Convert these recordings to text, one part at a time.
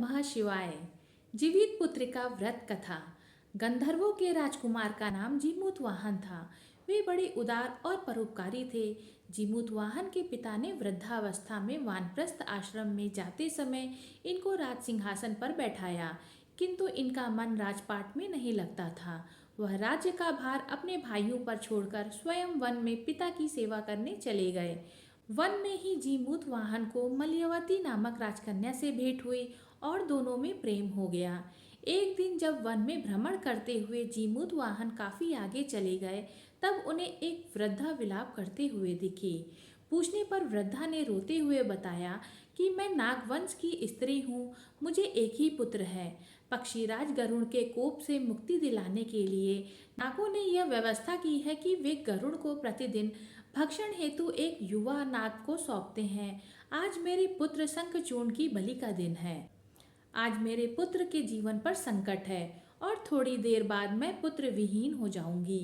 नमः शिवाय। जीवित पुत्र का व्रत कथा। गंधर्वों के राजकुमार का नाम जीमूतवाहन था। वे बड़े उदार और परोपकारी थे। जीमूतवाहन के पिता ने वृद्धावस्था में वानप्रस्थ आश्रम में जाते समय इनको राज सिंहासन पर बैठाया, किंतु इनका मन राजपाट में नहीं लगता था। वह राज्य का भार अपने भाइयों पर छोड़कर स्वयं वन में पिता की सेवा करने चले गए। वन में ही जीमूतवाहन को मलयवती नामक राजकन्या से भेंट हुई और दोनों में प्रेम हो गया। एक दिन जब वन में भ्रमण करते हुए जीमूतवाहन काफी आगे चले गए, तब उन्हें एक वृद्धा विलाप करते हुए दिखी। पूछने पर वृद्धा ने रोते हुए बताया कि मैं नागवंश की स्त्री हूँ, मुझे एक ही पुत्र है। पक्षीराज गरुड़ के कोप से मुक्ति दिलाने के लिए नागों ने यह व्यवस्था की है कि वे गरुड़ को प्रतिदिन भक्षण हेतु एक युवा नाग को सौंपते हैं। आज मेरे पुत्र शंखचूर्ण की बलि का दिन है। आज मेरे पुत्र के जीवन पर संकट है और थोड़ी देर बाद मैं पुत्र विहीन हो जाऊंगी।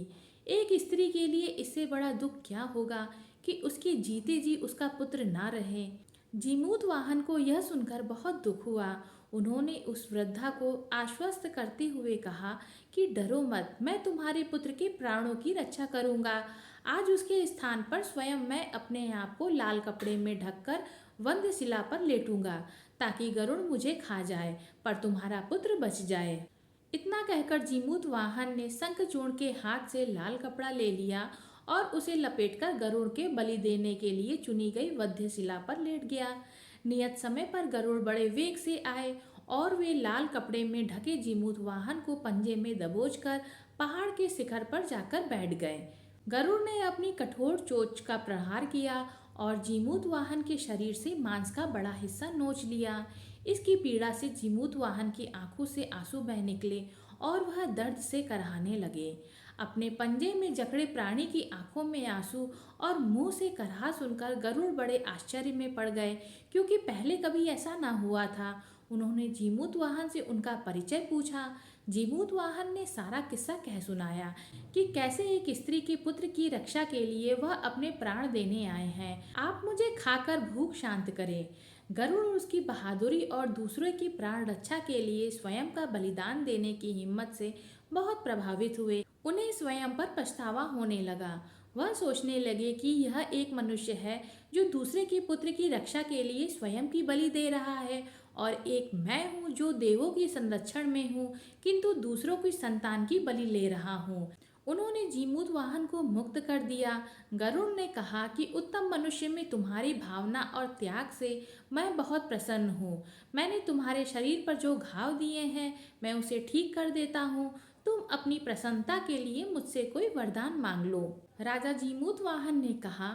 एक स्त्री के लिए इससे बड़ा दुख क्या होगा कि उसके जीते जी उसका पुत्र ना रहे। जीमूतवाहन को यह सुनकर बहुत दुख हुआ। उन्होंने उस वृद्धा को आश्वस्त करते हुए कहा कि डरो मत, मैं तुम्हारे पुत्र के प्राणों की रक्षा करूंगा। आज उसके स्थान पर स्वयं मैं अपने आप को लाल कपड़े में ढककर वंध्यशिला पर लेटूंगा, ताकि गरुड़ मुझे खा जाए पर तुम्हारा पुत्र बच जाए। इतना कहकर जीमूतवाहन ने शंखचूर्ण के हाथ से लाल कपड़ा ले लिया और उसे लपेटकर गरुड़ के बलि देने के लिए चुनी गई वध्यशिला पर लेट गया। नियत समय पर गरुड़ बड़े वेग से आए और वे लाल कपड़े में ढके जीमूतवाहन को पंजे में दबोचकर पहाड़ के शिखर पर जाकर बैठ गए। गरुड़ ने अपनी कठोर चोंच का प्रहार किया और जीमूतवाहन के शरीर से मांस का बड़ा हिस्सा नोच लिया। इसकी पीड़ा से जीमूतवाहन की आंखों से आंसू बह निकले और वह दर्द से कराहने लगे। अपने पंजे में जकड़े प्राणी की आंखों में आंसू और मुंह से कराह सुनकर गरुड़ बड़े आश्चर्य में पड़ गए, क्योंकि पहले कभी ऐसा ना हुआ था। उन्होंने जीमूतवाहन से उनका परिचय पूछा। जीमूतवाहन ने सारा किस्सा कह सुनाया कि कैसे एक स्त्री के पुत्र की रक्षा के लिए वह अपने प्राण देने आए हैं। आप मुझे खाकर भूख शांत करें। गरुड़ उसकी बहादुरी और दूसरों की प्राण रक्षा के लिए स्वयं का बलिदान देने की हिम्मत से बहुत प्रभावित हुए। उन्हें स्वयं पर पछतावा होने लगा। वह सोचने लगे कि यह एक मनुष्य है जो दूसरे के पुत्र की रक्षा के लिए स्वयं की बलि दे रहा है, और एक मैं हूँ जो देवों की संरक्षण में हूँ, किंतु दूसरों की संतान की बलि ले रहा हूँ। उन्होंने जीमूतवाहन को मुक्त कर दिया। गरुड़ ने कहा कि उत्तम मनुष्य में तुम्हारी भावना और त्याग से मैं बहुत प्रसन्न हूँ। मैंने तुम्हारे शरीर पर जो घाव दिए हैं, मैं उसे ठीक कर देता हूँ। तुम अपनी प्रसन्नता के लिए मुझसे कोई वरदान मांग लो। राजा जीमूतवाहन ने कहा,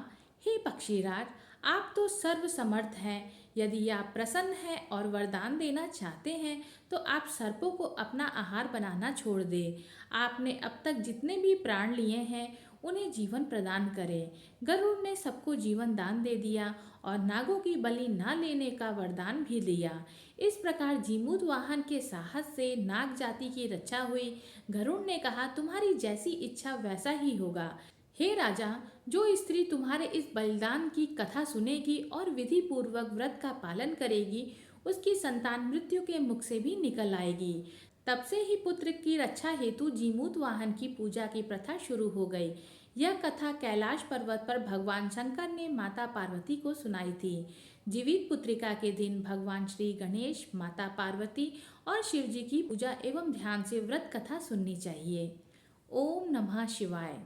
हे पक्षीराज, आप तो सर्वसमर्थ हैं। यदि आप प्रसन्न हैं और वरदान देना चाहते हैं तो आप सर्पों को अपना आहार बनाना छोड़ दें। आपने अब तक जितने भी प्राण लिए हैं उन्हें जीवन प्रदान करें। गरुड़ ने सबको जीवन दान दे दिया और नागों की बलि ना लेने का वरदान भी दिया। इस प्रकार जीमूतवाहन के साहस से नाग जाति की रक्षा हुई। गरुड़ ने कहा, तुम्हारी जैसी इच्छा वैसा ही होगा। हे राजा, जो स्त्री तुम्हारे इस बलिदान की कथा सुनेगी और विधि पूर्वक व्रत का पालन करेगी, उसकी संतान मृत्यु के मुख से भी निकल आएगी। तब से ही पुत्र की रक्षा हेतु जीमूतवाहन की पूजा की प्रथा शुरू हो गई। यह कथा कैलाश पर्वत पर भगवान शंकर ने माता पार्वती को सुनाई थी। जीवित पुत्रिका के दिन भगवान श्री गणेश, माता पार्वती और शिव जी की पूजा एवं ध्यान से व्रत कथा सुननी चाहिए। ओम नमः शिवाय।